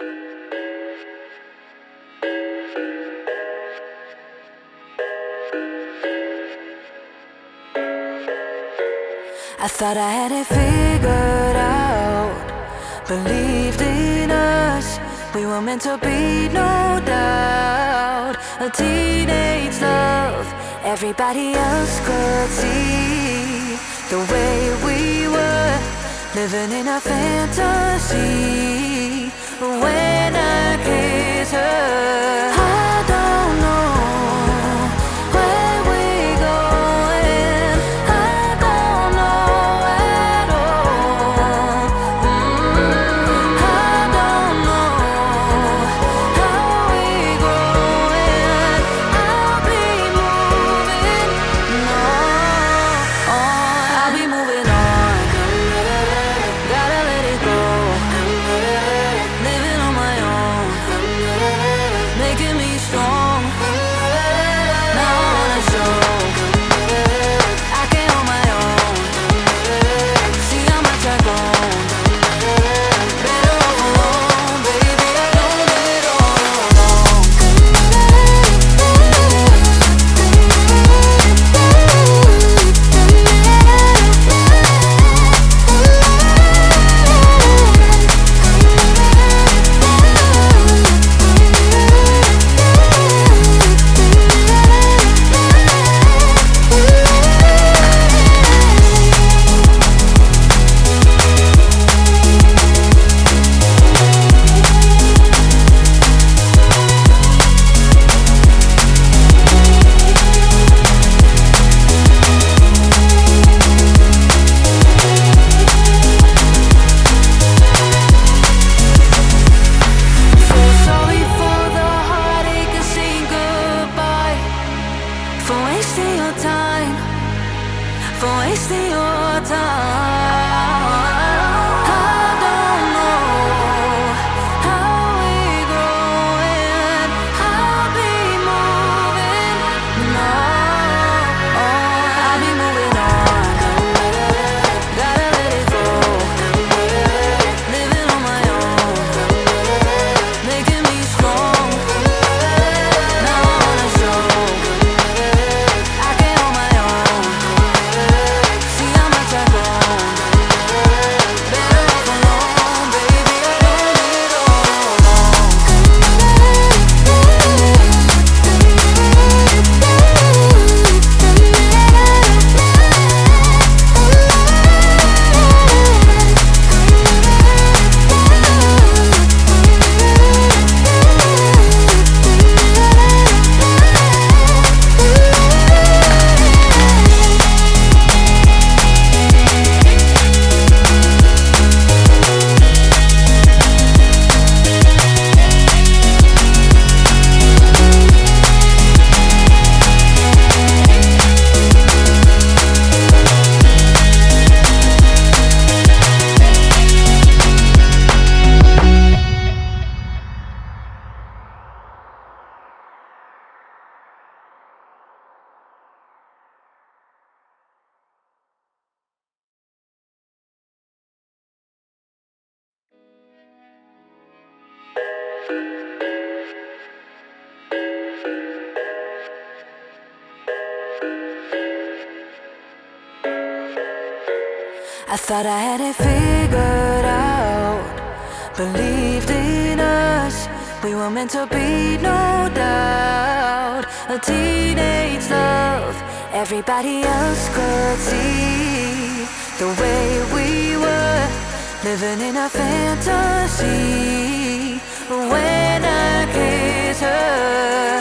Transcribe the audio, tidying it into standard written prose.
I thought I had it figured out, believed in us, we were meant to be, no doubt. A teenage love, everybody else could see the way we were, living in a fantasy. When I kiss her, I don't know where we're going, I don't know at all. I don't know how we're growing, I'll be moving on, I'll be moving on. Gotta let it go, living on my own, making me strong. Now I wanna show I can hold my own. See how much I've grown. Better off alone, baby. I don't live it all alone. So sorry for the heartache and saying goodbye, for wasting your time, for wasting your time. I don't know how we're growing, I'll be moving on, I'll be moving on. Gotta let it go, living on my own, making me strong. Now I wanna show I can hold my own. See how much I've grown. Better off alone, baby. I don't live it all alone. I thought I had it figured out, believed in us, we were meant to be, no doubt. A teenage love, everybody else could see the way we were, living in a fantasy. When I kiss her,